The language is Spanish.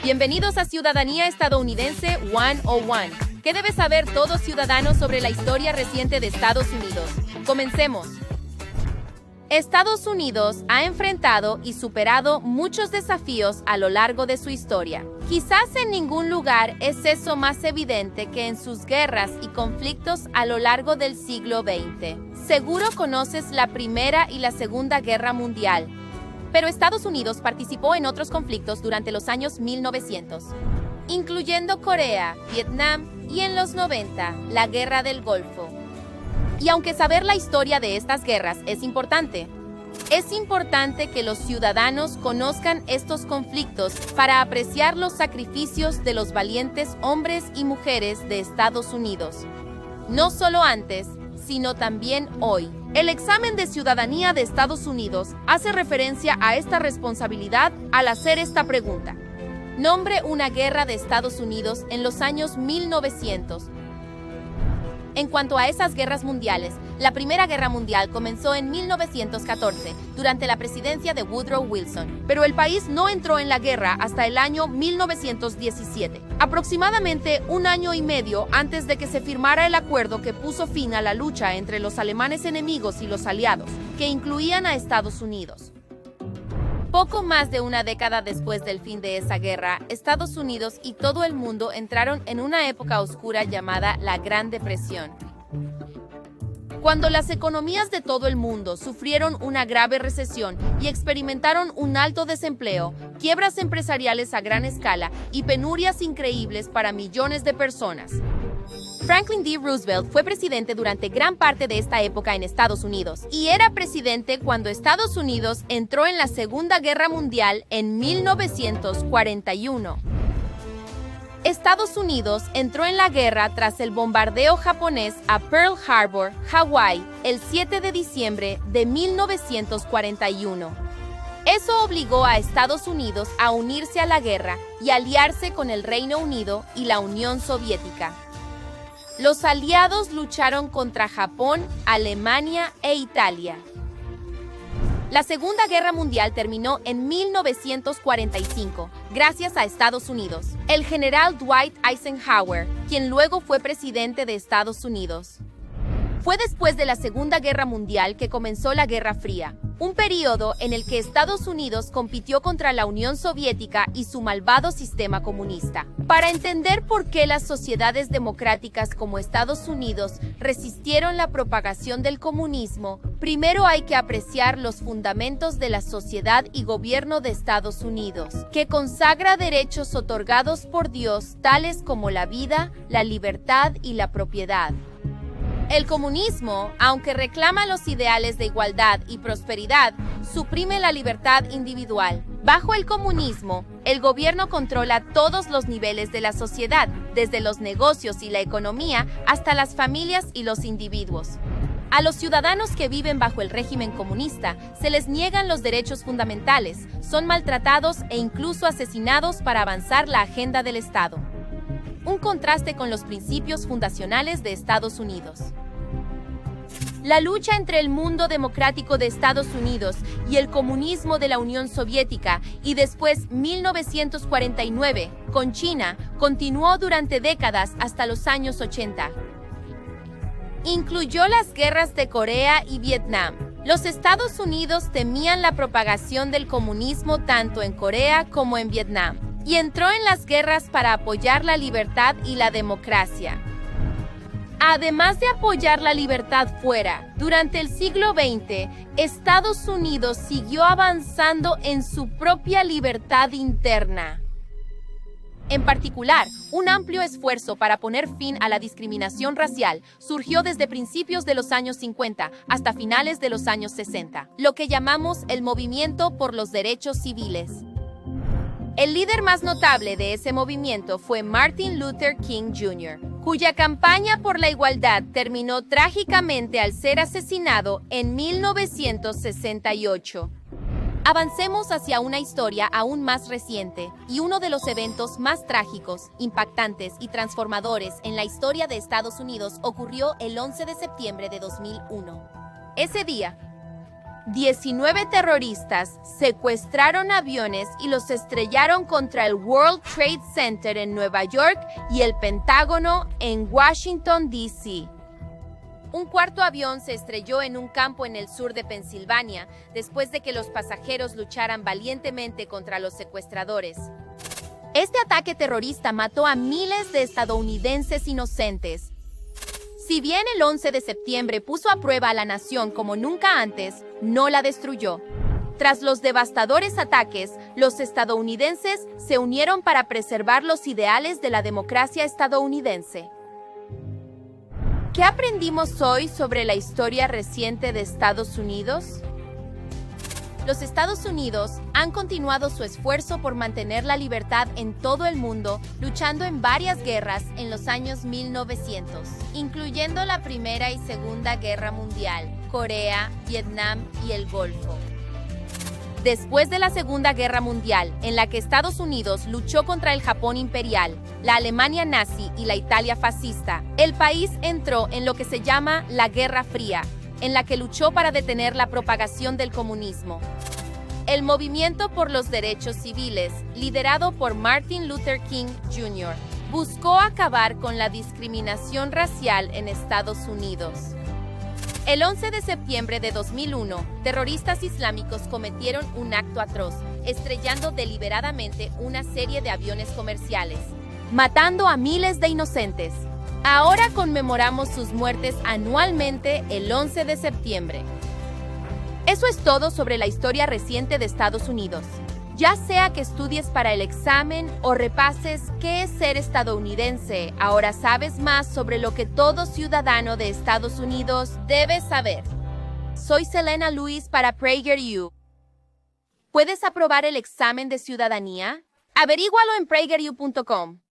Bienvenidos a Ciudadanía Estadounidense 101. ¿Qué debe saber todo ciudadano sobre la historia reciente de Estados Unidos? Comencemos. Estados Unidos ha enfrentado y superado muchos desafíos a lo largo de su historia. Quizás en ningún lugar es eso más evidente que en sus guerras y conflictos a lo largo del siglo XX. Seguro conoces la Primera y la Segunda Guerra Mundial, pero Estados Unidos participó en otros conflictos durante los años 1900, incluyendo Corea, Vietnam y en los 90, la Guerra del Golfo. Y aunque saber la historia de estas guerras es importante que los ciudadanos conozcan estos conflictos para apreciar los sacrificios de los valientes hombres y mujeres de Estados Unidos. No solo antes, sino también hoy. El examen de ciudadanía de Estados Unidos hace referencia a esta responsabilidad al hacer esta pregunta. Nombre una guerra de Estados Unidos en los años 1900. En cuanto a esas guerras mundiales, la Primera Guerra Mundial comenzó en 1914, durante la presidencia de Woodrow Wilson, pero el país no entró en la guerra hasta el año 1917, aproximadamente un año y medio antes de que se firmara el acuerdo que puso fin a la lucha entre los alemanes enemigos y los aliados, que incluían a Estados Unidos. Poco más de una década después del fin de esa guerra, Estados Unidos y todo el mundo entraron en una época oscura llamada la Gran Depresión, cuando las economías de todo el mundo sufrieron una grave recesión y experimentaron un alto desempleo, quiebras empresariales a gran escala y penurias increíbles para millones de personas. Franklin D. Roosevelt fue presidente durante gran parte de esta época en Estados Unidos y era presidente cuando Estados Unidos entró en la Segunda Guerra Mundial en 1941. Estados Unidos entró en la guerra tras el bombardeo japonés a Pearl Harbor, Hawái, el 7 de diciembre de 1941. Eso obligó a Estados Unidos a unirse a la guerra y aliarse con el Reino Unido y la Unión Soviética. Los aliados lucharon contra Japón, Alemania e Italia. La Segunda Guerra Mundial terminó en 1945, gracias a Estados Unidos. El general Dwight Eisenhower, quien luego fue presidente de Estados Unidos. Fue después de la Segunda Guerra Mundial que comenzó la Guerra Fría, un período en el que Estados Unidos compitió contra la Unión Soviética y su malvado sistema comunista. Para entender por qué las sociedades democráticas como Estados Unidos resistieron la propagación del comunismo, primero hay que apreciar los fundamentos de la sociedad y gobierno de Estados Unidos, que consagra derechos otorgados por Dios tales como la vida, la libertad y la propiedad. El comunismo, aunque reclama los ideales de igualdad y prosperidad, suprime la libertad individual. Bajo el comunismo, el gobierno controla todos los niveles de la sociedad, desde los negocios y la economía hasta las familias y los individuos. A los ciudadanos que viven bajo el régimen comunista se les niegan los derechos fundamentales, son maltratados e incluso asesinados para avanzar la agenda del Estado. Un contraste con los principios fundacionales de Estados Unidos. La lucha entre el mundo democrático de Estados Unidos y el comunismo de la Unión Soviética y después 1949 con China continuó durante décadas hasta los años 80. Incluyó las guerras de Corea y Vietnam. Los Estados Unidos temían la propagación del comunismo tanto en Corea como en Vietnam, y entró en las guerras para apoyar la libertad y la democracia. Además de apoyar la libertad fuera, durante el siglo XX, Estados Unidos siguió avanzando en su propia libertad interna. En particular, un amplio esfuerzo para poner fin a la discriminación racial surgió desde principios de los años 50 hasta finales de los años 60, lo que llamamos el Movimiento por los Derechos Civiles. El líder más notable de ese movimiento fue Martin Luther King Jr., cuya campaña por la igualdad terminó trágicamente al ser asesinado en 1968. Avancemos hacia una historia aún más reciente, y uno de los eventos más trágicos, impactantes y transformadores en la historia de Estados Unidos ocurrió el 11 de septiembre de 2001. Ese día, 19 terroristas secuestraron aviones y los estrellaron contra el World Trade Center en Nueva York y el Pentágono en Washington, D.C. Un cuarto avión se estrelló en un campo en el sur de Pensilvania después de que los pasajeros lucharan valientemente contra los secuestradores. Este ataque terrorista mató a miles de estadounidenses inocentes. Si bien el 11 de septiembre puso a prueba a la nación como nunca antes, no la destruyó. Tras los devastadores ataques, los estadounidenses se unieron para preservar los ideales de la democracia estadounidense. ¿Qué aprendimos hoy sobre la historia reciente de Estados Unidos? Los Estados Unidos han continuado su esfuerzo por mantener la libertad en todo el mundo, luchando en varias guerras en los años 1900, incluyendo la Primera y Segunda Guerra Mundial, Corea, Vietnam y el Golfo. Después de la Segunda Guerra Mundial, en la que Estados Unidos luchó contra el Japón imperial, la Alemania nazi y la Italia fascista, el país entró en lo que se llama la Guerra Fría, en la que luchó para detener la propagación del comunismo. El movimiento por los derechos civiles, liderado por Martin Luther King Jr., buscó acabar con la discriminación racial en Estados Unidos. El 11 de septiembre de 2001, terroristas islámicos cometieron un acto atroz, estrellando deliberadamente una serie de aviones comerciales, matando a miles de inocentes. Ahora conmemoramos sus muertes anualmente el 11 de septiembre. Eso es todo sobre la historia reciente de Estados Unidos. Ya sea que estudies para el examen o repases qué es ser estadounidense, ahora sabes más sobre lo que todo ciudadano de Estados Unidos debe saber. Soy Selena Luis para PragerU. ¿Puedes aprobar el examen de ciudadanía? Averígualo en prageru.com.